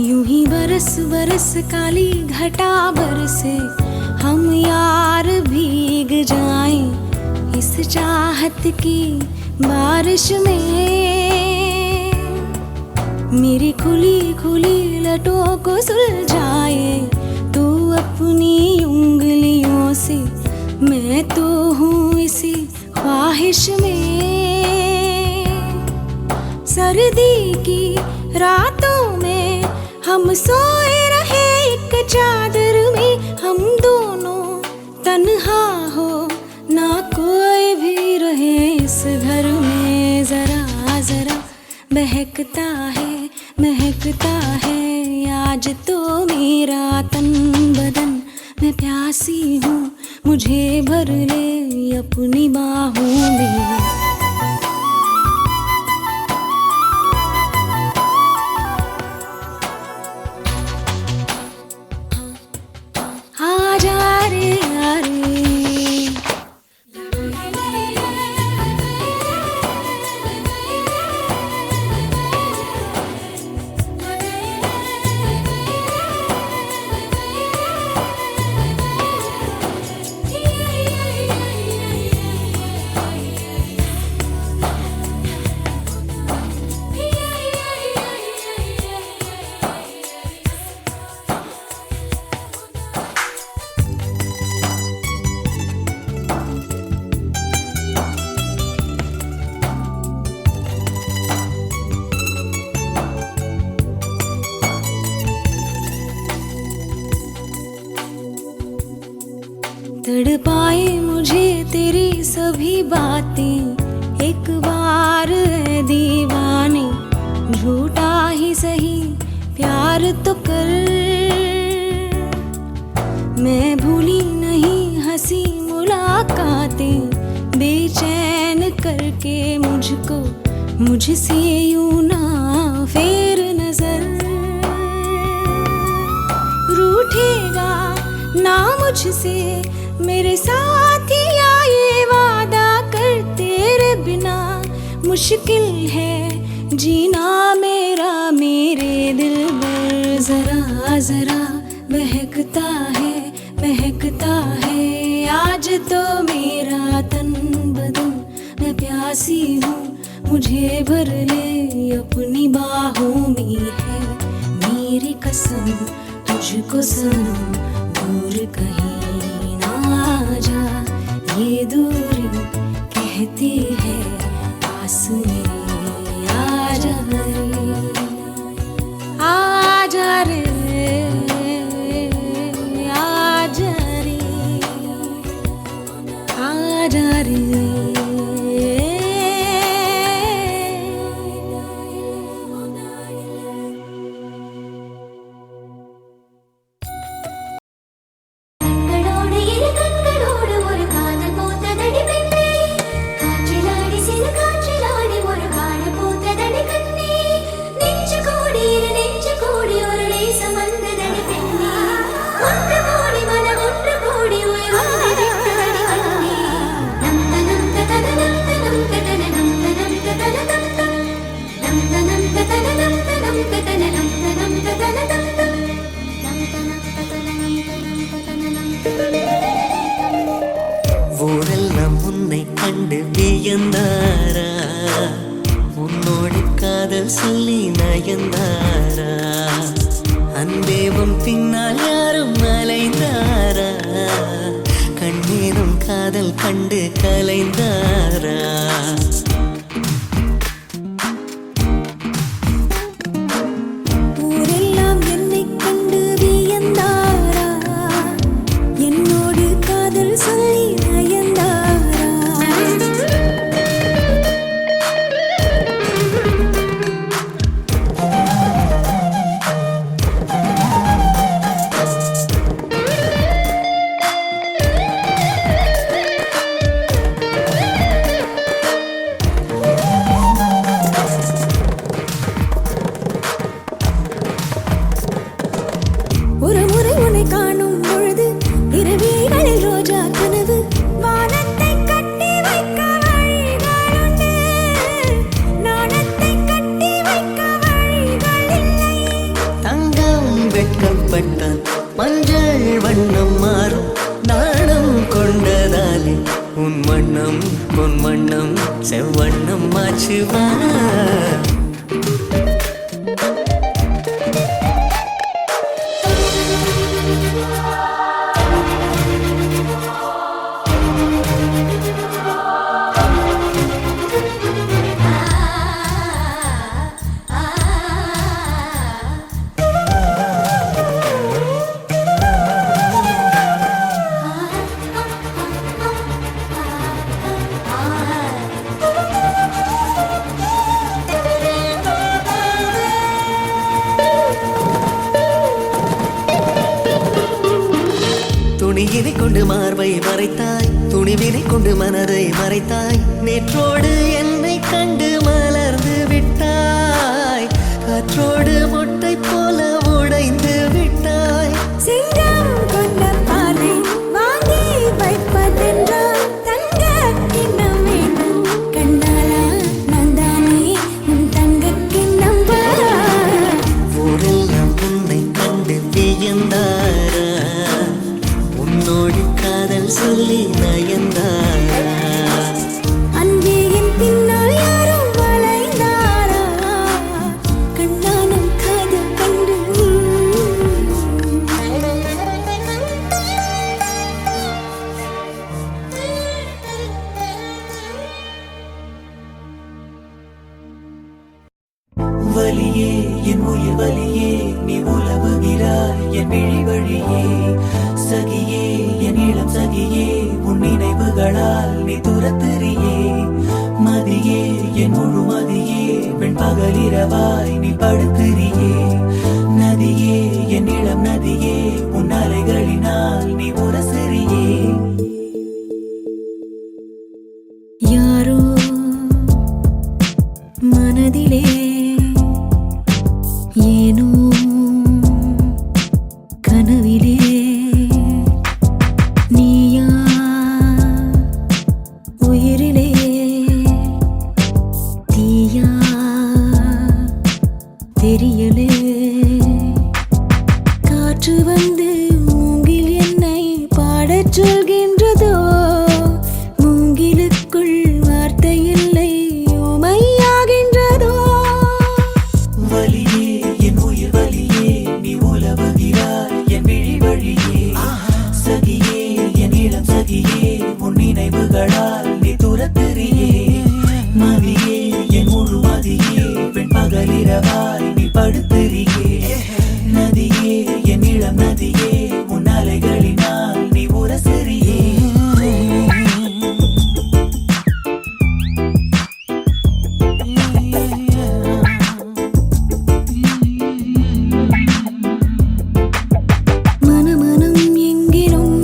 यूं ही बरस बरस काली घटा बरसे हम यार भीग जाएं इस चाहत की बारिश में। मेरी खुली खुली लटों को सुलझाए तू अपनी उंगलियों से। मैं तो हूँ इसी ख्वाहिश में। सर्दी की रातों में हम सोए रहे एक चादर में। हम दोनों तन्हा हो ना कोई भी रहे इस घर में। जरा जरा बहकता है महकता है आज तो मेरा तन बदन। मैं प्यासी हूँ मुझे भर ले अपनी बाहों में। तड़पाए मुझे तेरी सभी बातें, एक बार है दीवाने, झूठा ही सही प्यार तो कर। मैं भूली नहीं हंसी मुलाकातें, बेचैन करके मुझको मुझसे यूं ना फेर नजर। रूठेगा ना मुझसे मेरे साथिया, ये वादा कर तेरे बिना मुश्किल है जीना मेरा मेरे दिल पर। जरा जरा महकता है आज तो मेरा तन बदन। मैं प्यासी हूँ मुझे भर ले अपनी बाहों में, है मेरी कसम तुझको सनम, दूर कहीं ना जा। ये दूरी कहती है पास मेरे आजा रे, आजा रे, आजा रे, आजा रे। ஊரெல்லாம் உன்னை கண்டு வியந்தாரா, உன்னோடு காதல் சொல்லி நயந்தாரா, அன்பே உன் பின்னால் யாரும் அலைந்தாரா, கண்ணீரும் காதல் கண்டு கலைந்தாரா. ஊரெல்லாம் என்னை கண்டு வியந்தாரா, என்னோடு காதல் சொல்லி நயந்தாரா. ஒரு முறை உன்னை காணும் பொழுது இரவிகளில் ரோஜா கனவு, வானத்தை கட்டி வைக்க வழிகளுண்டு, நாணத்தை கட்டி வைக்க வழிகள் இல்லை. தங்கம் வெட்கப்பட்டால் மஞ்சள் வண்ணம் மாறும், நாணம் கொண்டதாலே உன் வண்ணம் பொன் வண்ணம் செவ்வண்ணம் மாச்சுவா. துணியினை கொண்டு மார்பை மறைத்தாய், துணிவினை கொண்டு மனதை மறைத்தாய், நேற்றோடு என்னை கண்டு மலர்ந்து விட்டாய், காற்றோடு மொட்டை போல உடைந்து விட்டாய். சிங்கம் கொண்ட பாலை வாங்கி வைப்பதென்றால் தங்க கிண்ணம் வேண்டும், கண்ணாலா நான் தானே உன் தங்க கிண்ணம். ஊரெல்லாம் உன்னை கண்டு வியந்தாரா, உன்னோடு காதல் சொல்லி நயந்தாரா, அன்பே என் பின்னால் யாரும் வளைந்தாரா, கண்ணானம் காதல் கண்டு. வலியே என் உயிர் வலியே, நீ உலவுகிறாய் என் விழி வழியே, சகியே என் இளம் சகியே, நினைவுகளால் நீ துரத்துறியே மதியே என் முழு மதியே பெண் பகலிரவாய் நீ படுத்துறியே நதியே என் இளம் நதியே உன் அலைகளினால் நீ உரசுறியே யாரோ மனதிலே ஏனோ கனவிலே நீயா உயிரிலே தீயா தெரியலே காற்று வந்து மூங்கில் என்னை பாடச் சொல்கின்றதோ மூங்கிலுக்குள் வார்த்தை இல்லை உமையாகின்றதோ வலியே என் உயிர் வலியே நீ உலவுகிறாய் என் விழி வழியே சகியே என் இளம் சகியே உன் நினைவுகளால் நீ துரத்துறியே மதியே என் முழு மதியே பெண் பகலிரவாய் நீ படுத்துறியே நதியே என் இளம் நதியே உன் அலைகளினால் நீ உரசுறியே மனமனம் எங்கிலும்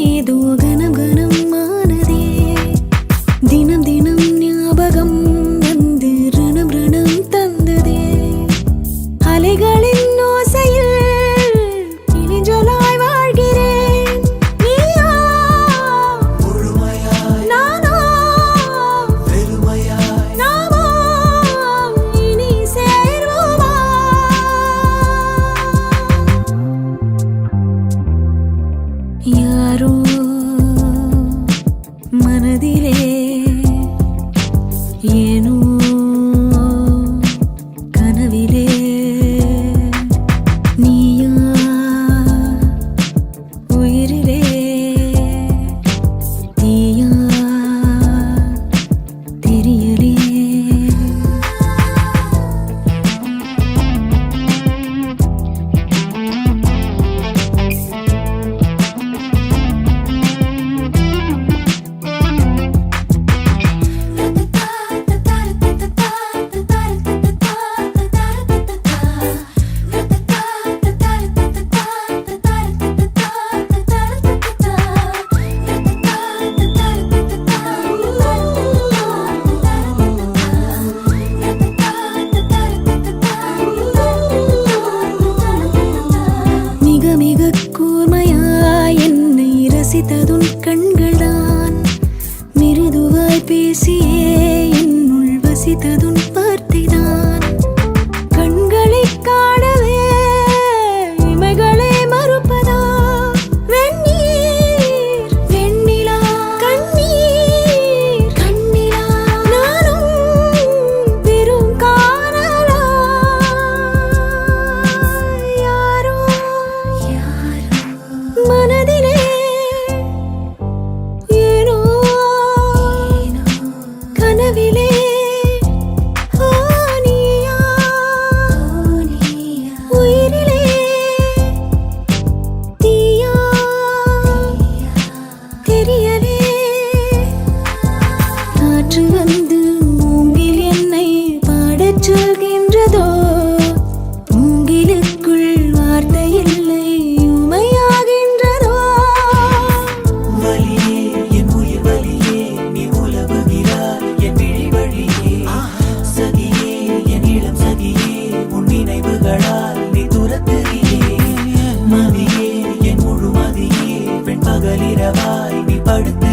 ஏதோ கனம் கனம் ஆனதே தினம் தினம் ஞாபகம் வந்து ரணம் ரணம் தந்ததே அலைகளின் ஓசையில் இனிஞ்சலாய் வாழ்கிறேன் நீயா முழுமையாய் நானா பெருமையாய் நாமா இனி சேர்வோமா யாரோ மனதிலே ஏனோ கனவிலே நீயா உயிரிலே தீயா தெரியலே மிக மிக கூர்மையாய் என்னை ரசித்ததுன் கண்கள்தான் மிருதுவாய் பேசியே என்னுள் வசித்ததுன் வார்த்தைதான் கண்களை காணவே இமைகளே மறுப்பதா வெந்நீர் வெண்ணிலா கண்ணீர் கண்ணிலா நானும் பெரும் காணலா யாரோ மனதிலே ஏனோ கனவிலே நீயா உயிரிலே தீயா தெரியலே காற்று வந்து மூங்கில் என்னை பாடச் சொல்கின்றதோ மூங்கிலுக்குள் வார்த்தை இல்லை உமையாகின்றதோ வலியே என் உயிர் வலியே நீ உலவுகிறாய் என் விழி வழியே சகியே என் இளம் சகியே உன் நினைவுகளால் நீ துரத்துறியே மதியே என் முழு மதியே பெண் பகலிரவாய் நீ படுத்து